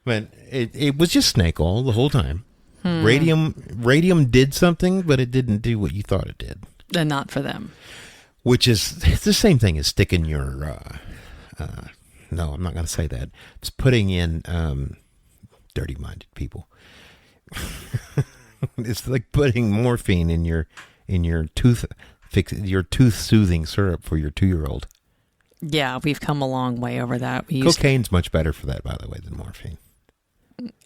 But it was just snake oil the whole time. Radium did something, but it didn't do what you thought it did. And not for them. Which is it's the same thing as sticking your no, I'm not going to say that. It's putting in dirty-minded people. It's like putting morphine in your tooth soothing syrup for your 2-year-old. Yeah, we've come a long way over that. Cocaine's much better for that, by the way, than morphine.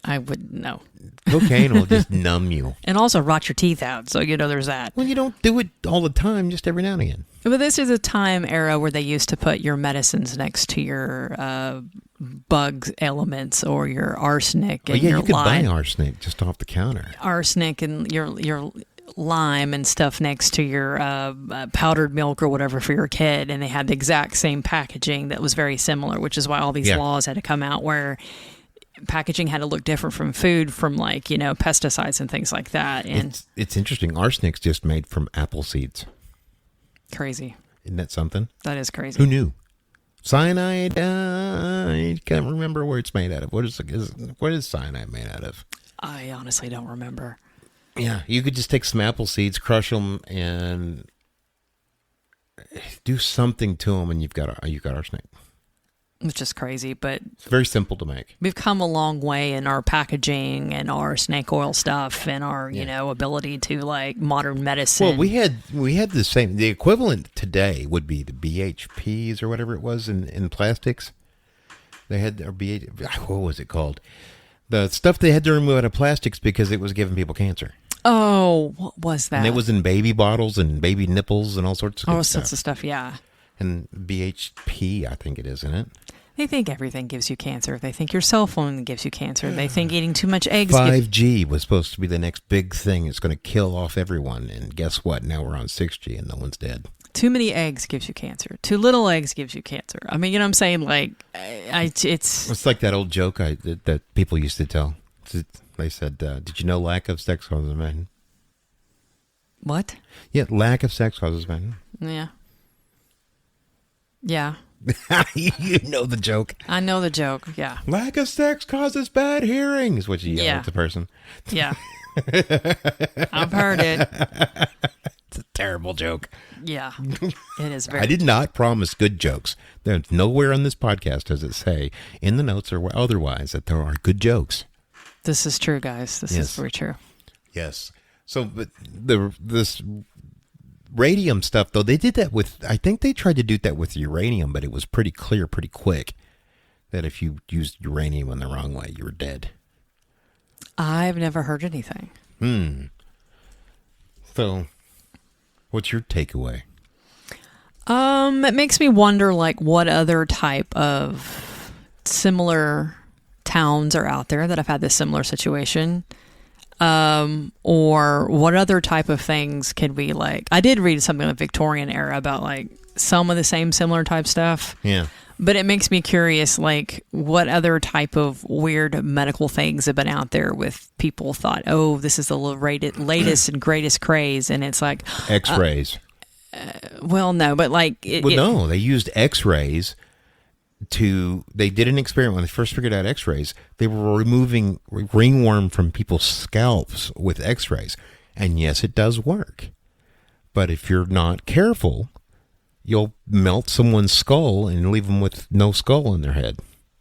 I wouldn't know. Cocaine will just numb you. And also rot your teeth out, so there's that. Well, you don't do it all the time, just every now and again. But this is a time era where they used to put your medicines next to your bugs elements or your arsenic and your you could lime. buy arsenic just off the counter. Arsenic and your lime and stuff next to your powdered milk or whatever for your kid, and they had the exact same packaging that was very similar, which is why all these laws had to come out where packaging had to look different from food, from pesticides and things like that. And it's interesting. Arsenic's just made from apple seeds. Crazy. Isn't that something? That is crazy. Who knew? Cyanide. I can't remember where it's made out of. What is cyanide made out of? I honestly don't remember. Yeah, you could just take some apple seeds, crush them, and do something to them, and you've got arsenic. Which is crazy, but it's very simple to make. We've come a long way in our packaging and our snake oil stuff and our ability to modern medicine. Well, we had the same. The equivalent today would be the BHPs or whatever it was in plastics. They had what was it called? The stuff they had to remove out of plastics because it was giving people cancer. Oh, what was that? And it was in baby bottles and baby nipples and all sorts of all sorts of stuff. Yeah. And BHP, I think it is, isn't it? They think everything gives you cancer. They think your cell phone gives you cancer. They think eating too much eggs. 5G was supposed to be the next big thing. It's going to kill off everyone. And guess what? Now we're on 6G and no one's dead. Too many eggs gives you cancer. Too little eggs gives you cancer. I mean, you know what I'm saying? It's like that old joke that people used to tell. They said, did you know lack of sex causes men? What? Yeah, lack of sex causes men. Yeah. Yeah. You know the joke. I know the joke, yeah. Lack of sex causes bad hearing is what you yell at the person. Yeah. I've heard it. It's a terrible joke. Yeah. It is very. I did not promise good jokes. There's nowhere on this podcast does it say in the notes or otherwise that there are good jokes. This is true, guys. This is very true. Yes. So, but this radium stuff, though, they did that with, I think they tried to do that with uranium, but it was pretty clear pretty quick that if you used uranium in the wrong way, you were dead. I've never heard anything. So, what's your takeaway? It makes me wonder, what other type of similar towns are out there that have had this similar situation. Or what other type of things could we I did read something in the Victorian era about some of the same similar type stuff. Yeah. But it makes me curious, what other type of weird medical things have been out there with people thought, oh, this is the latest and greatest craze. And it's X-rays. Well, no, but no, they used X-rays they did an experiment when they first figured out X-rays. They were removing ringworm from people's scalps with X-rays. And yes, it does work. But if you're not careful, You'll melt someone's skull and leave them with no skull in their head.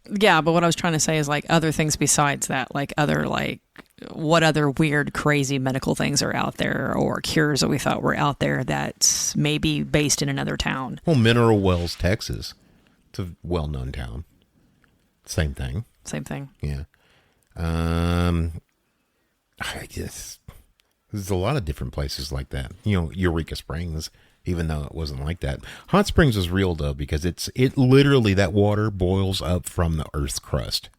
Yeah, but what I was trying to say is like other things besides that, like what other weird, crazy medical things are out there or cures that we thought were out there that's maybe based in another town? Well, Mineral Wells, Texas. It's a well-known town. Same thing. Same thing. Yeah. I guess there's a lot of different places like that. Eureka Springs, even though it wasn't like that. Hot Springs is real though, because it literally, that water boils up from the Earth's crust.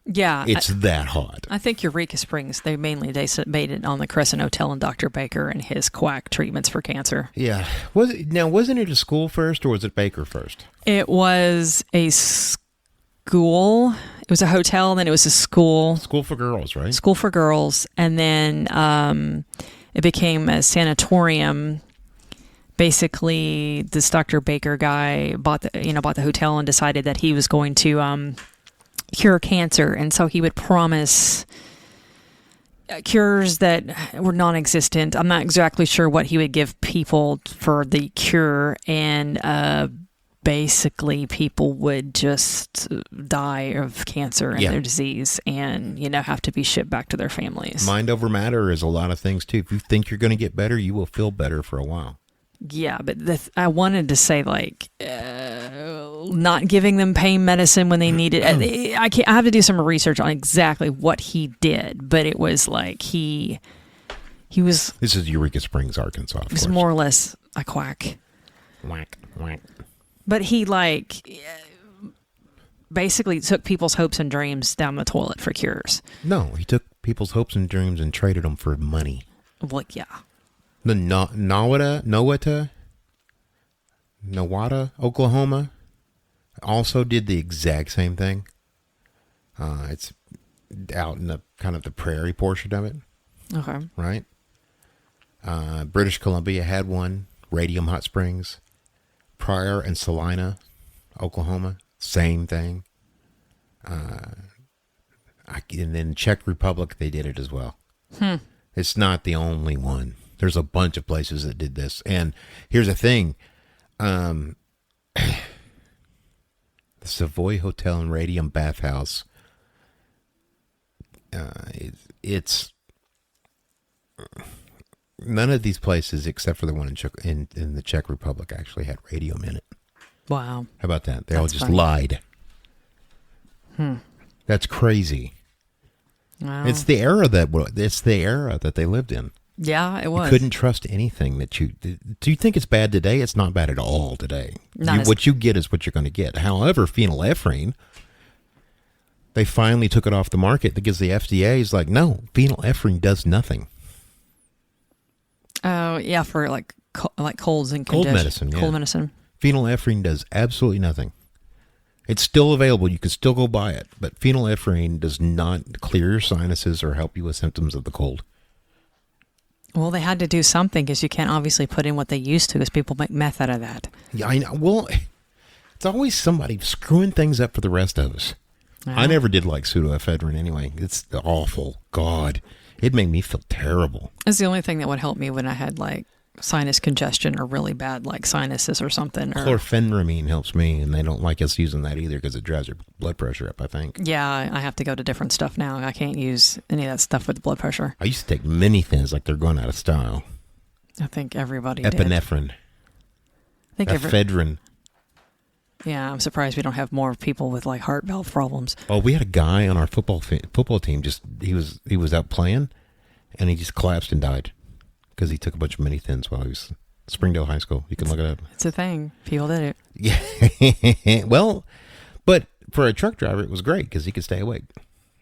Yeah. It's that hot. I think Eureka Springs, they made it on the Crescent Hotel and Dr. Baker and his quack treatments for cancer. Yeah. Wasn't it a school first or was it Baker first? It was a school. It was a hotel, then it was a school. School for girls, right? School for girls. And then it became a sanatorium. Basically, this Dr. Baker guy bought the hotel and decided that he was going to cure cancer. And so he would promise cures that were non-existent. I'm not exactly sure what he would give people for the cure. And basically people would just die of cancer and their disease and, have to be shipped back to their families. Mind over matter is a lot of things too. If you think you're going to get better, you will feel better for a while. Yeah, but I wanted to say not giving them pain medicine when they need it. I have to do some research on exactly what he did, but it was like he was. This is Eureka Springs, Arkansas. He was more or less a quack. Whack, whack. But he basically took people's hopes and dreams down the toilet for cures. No, he took people's hopes and dreams and traded them for money. Well, yeah. The Nowata, Oklahoma, also did the exact same thing. It's out in the kind of the prairie portion of it. Okay. Right? British Columbia had one. Radium Hot Springs. Prairie and Salina, Oklahoma, same thing. And then Czech Republic, they did it as well. It's not the only one. There's a bunch of places that did this. And here's the thing. The Savoy Hotel and Radium Bathhouse, it's none of these places, except for the one in the Czech Republic, actually had radium in it. Wow. How about that? They all just lied. That's crazy. Wow. It's the era that they lived in. Yeah, it was. You couldn't trust anything that you... Do you think it's bad today? It's not bad at all today. What you get is what you're going to get. However, phenylephrine, they finally took it off the market because the FDA is like, no, phenylephrine does nothing. Oh, yeah, for like colds and cold medicine. Yeah. Cold medicine. Phenylephrine does absolutely nothing. It's still available. You can still go buy it. But phenylephrine does not clear your sinuses or help you with symptoms of the cold. Well, they had to do something because you can't obviously put in what they used to because people make meth out of that. Yeah, I know. Well, it's always somebody screwing things up for the rest of us. I never did like pseudoephedrine anyway. It's awful. God, it made me feel terrible. It's the only thing that would help me when I had like sinus congestion or really bad like sinuses or something. Chlorpheniramine helps me, and they don't like us using that either because it drives your blood pressure up, I think. Yeah, I have to go to different stuff now. I can't use any of that stuff with blood pressure. I used to take many things like they're going out of style. I think everybody Epinephrine. did. Ephedrine. Yeah, I'm surprised we don't have more people with like heart valve problems. Oh, we had a guy on our football team. He was out playing, and he just collapsed and died because he took a bunch of mini thins while he was Springdale High School. You can look it up. It's a thing. People did it. Yeah. Well, but for a truck driver, it was great because he could stay awake,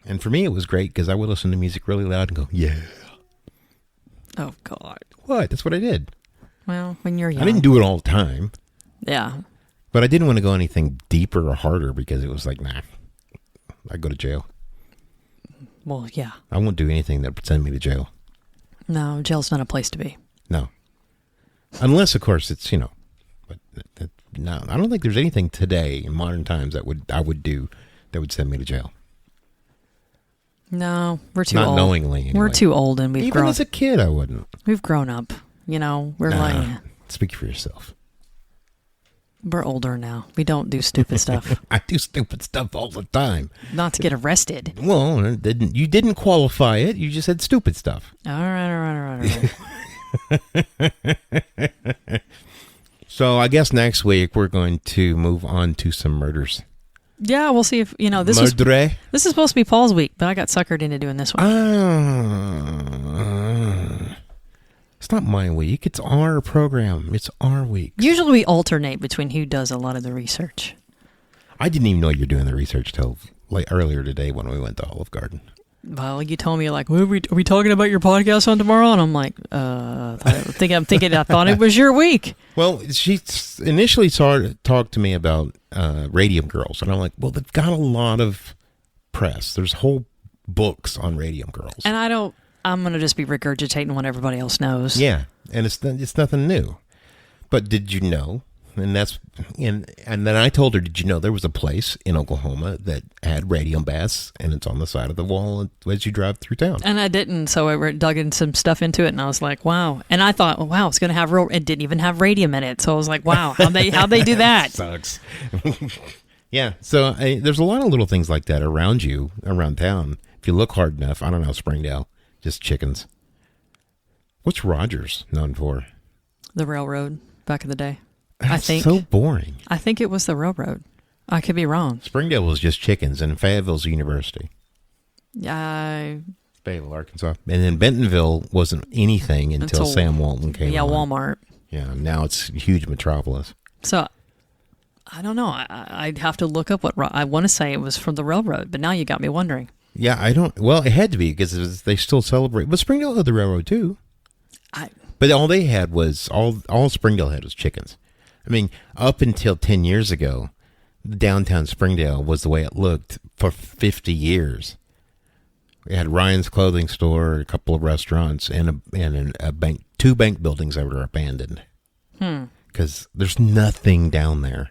and for me, it was great because I would listen to music really loud and go, "Yeah." Oh God. What? That's what I did. Well, when you're young, I didn't do it all the time. Yeah. But I didn't want to go anything deeper or harder because it was like, nah, I'd go to jail. Well, yeah. I won't do anything that would send me to jail. No, jail's not a place to be. No. Unless, of course, it's, but no, I don't think there's anything today in modern times that I would do that would send me to jail. No, we're too old. Not knowingly, anyway. We're too old and we've grown. Even as a kid, I wouldn't. We've grown up. We're like... Speak for yourself. We're older now. We don't do stupid stuff. I do stupid stuff all the time. Not to get arrested. Well, you didn't qualify it. You just said stupid stuff. All right. So I guess next week we're going to move on to some murders. Yeah, we'll see if, this is supposed to be Paul's week, but I got suckered into doing this one. It's not my week. It's our program. It's our week. Usually we alternate between who does a lot of the research. I didn't even know you were doing the research till earlier today when we went to Olive Garden. Well, you told me, like, are we talking about your podcast on tomorrow? And I'm like, I thought it was your week. Well, she initially talked to me about Radium Girls. And I'm like, well, they've got a lot of press. There's whole books on Radium Girls. And I'm going to just be regurgitating what everybody else knows. Yeah, and it's nothing new. But did you know? And then I told her, did you know there was a place in Oklahoma that had radium baths, and it's on the side of the wall as you drive through town? And I didn't, so I dug in some stuff into it, and I was like, wow. And I thought, wow, it's going to have it didn't even have radium in it. So I was like, wow, how'd they do that? Sucks. Yeah, so there's a lot of little things like that around town. If you look hard enough, I don't know, Springdale, just chickens. What's Rogers known for? The railroad back in the day. I think so boring. I think it was the railroad. I could be wrong. Springdale was just chickens, and Fayetteville's University. Fayetteville, Arkansas. And then Bentonville wasn't anything until Sam Walton came on. Yeah, Walmart. Yeah, now it's a huge metropolis. So, I don't know. I'd have to look up what... I want to say it was from the railroad, but now you got me wondering. Yeah, I don't... Well, it had to be, because they still celebrate... But Springdale had the railroad, too. But all they had was... All Springdale had was chickens. I mean, up until 10 years ago, downtown Springdale was the way it looked for 50 years. We had Ryan's clothing store, a couple of restaurants, and a bank, 2 bank buildings that were abandoned. Because there's nothing down there.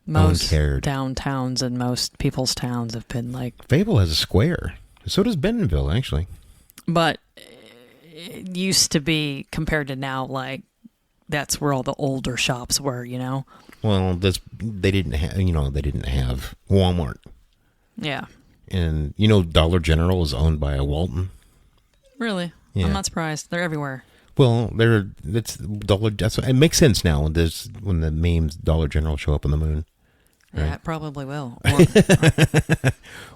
Most downtowns and most people's towns have been like... Fayetteville has a square. So does Bentonville, actually. But it used to be, compared to now, like... That's where all the older shops were, Well, they didn't have Walmart. Yeah. And Dollar General is owned by a Walton. Really? Yeah. I'm not surprised. They're everywhere. Well, it makes sense now when the memes Dollar General show up on the moon. Right? Yeah, it probably will. Well,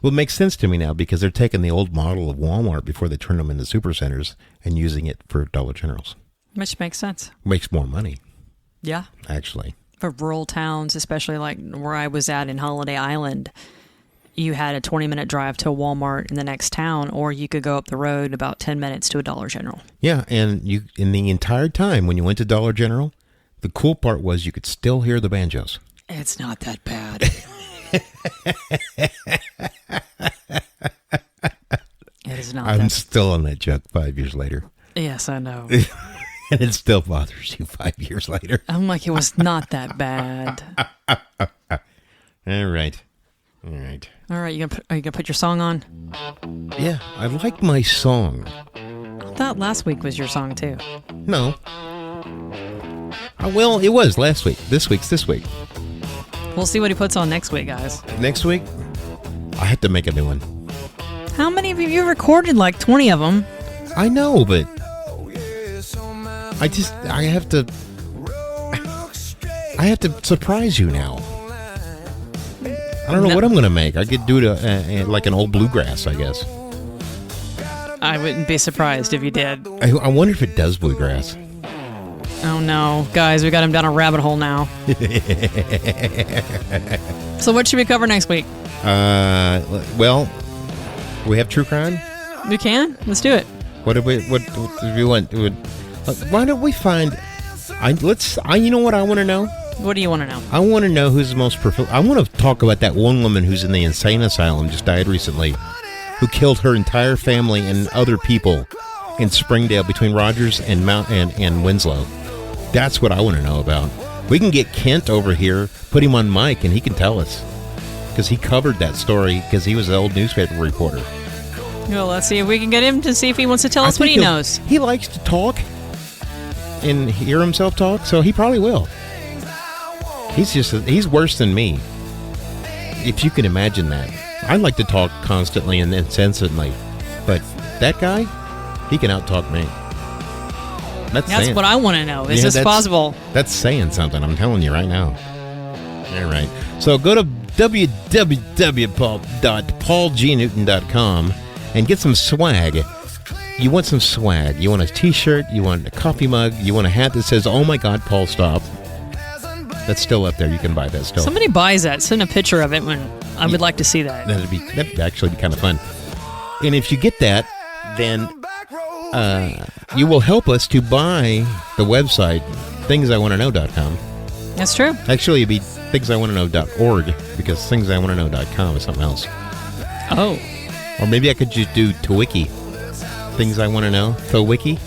it makes sense to me now because they're taking the old model of Walmart before they turn them into supercenters and using it for Dollar Generals. Which makes sense. Makes more money. Yeah. Actually. For rural towns, especially like where I was at in Holiday Island, you had a 20-minute drive to a Walmart in the next town, or you could go up the road about 10 minutes to a Dollar General. Yeah, and in the entire time when you went to Dollar General, the cool part was you could still hear the banjos. It's not that bad. It is not. I'm still on that jug 5 years later. Yes, I know. And it still bothers you 5 years later. I'm like, it was not that bad. All right. Are you gonna put your song on? Yeah, I like my song. I thought last week was your song too. No. Well, it was last week. This week's this week. We'll see what he puts on next week, guys. Next week, I have to make a new one. How many of you recorded? Like 20 of them. I know, but I have to surprise you now. I don't know what I'm going to make. I could do it like an old bluegrass, I guess. I wouldn't be surprised if you did. I wonder if it does bluegrass. Oh no, guys, we got him down a rabbit hole now. So what should we cover next week? Well, we have true crime. We can. Let's do it. What do we want? Why don't we find? You know what I want to know? What do you want to know? I want to know who's the most I want to talk about that one woman who's in the insane asylum, just died recently, who killed her entire family and other people in Springdale between Rogers and Winslow. That's what I want to know about. We can get Kent over here, put him on mic, and he can tell us. Because he covered that story, because he was an old newspaper reporter. Well, let's see if we can get him to see if he wants to tell us what he knows. He likes to talk and hear himself talk, so he probably will. He's worse than me. If you can imagine that. I like to talk constantly and incessantly, but that guy, he can out-talk me. That's what I want to know. Is this possible? That's saying something. I'm telling you right now. All right. So go to www.paulgnewton.com and get some swag. You want some swag. You want a t-shirt. You want a coffee mug. You want a hat that says, "Oh my God, Paul, stop." That's still up there. You can buy that still. Somebody buys that. Send a picture of it. I would like to see that. That'd actually be kind of fun. And if you get that, then you will help us to buy the website thingsiwantoknow.com. That's true. Actually, it'd be thingsiwantoknow.org because thingsiwantoknow.com is something else. Oh. Or maybe I could just do Twiki. Things I want to know. Twiki.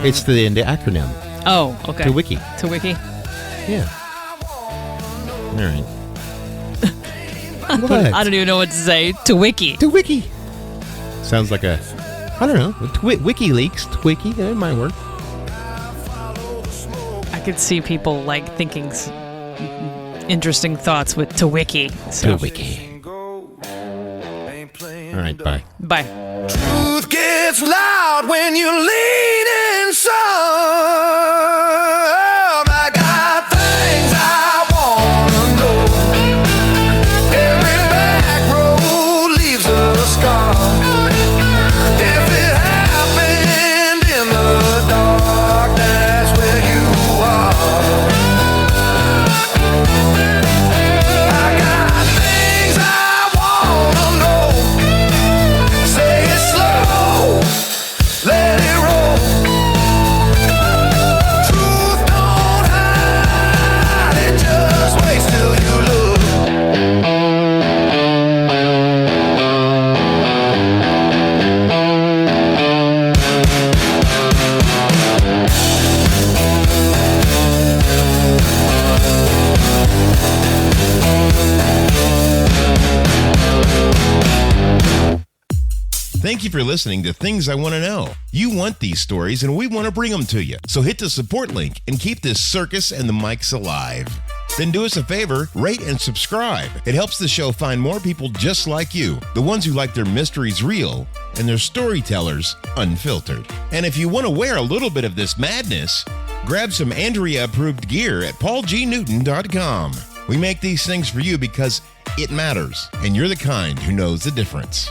It's the acronym. Oh, okay. Twiki. Twiki. Yeah. All right. I don't even know what to say. Twiki. Twiki. Sounds like I don't know. WikiLeaks. Twiki. It might work. I could see people thinking interesting thoughts with Twiki. So. Twiki. All right. Bye. Bye. Truth gets loud when you lean in some. I got things I wanna know. Every back road leaves a scar. If it happened in the dark, that's where you are. I got things I wanna know. Say it slow, let it roll. Truth don't hide, it just waits till you look. Thank you for listening to Things I Want to Know. You want these stories, and we want to bring them to you. So hit the support link and keep this circus and the mics alive. Then do us a favor, rate and subscribe. It helps the show find more people just like you, the ones who like their mysteries real and their storytellers unfiltered. And if you want to wear a little bit of this madness, grab some Andrea-approved gear at paulgnewton.com. We make these things for you because it matters, and you're the kind who knows the difference.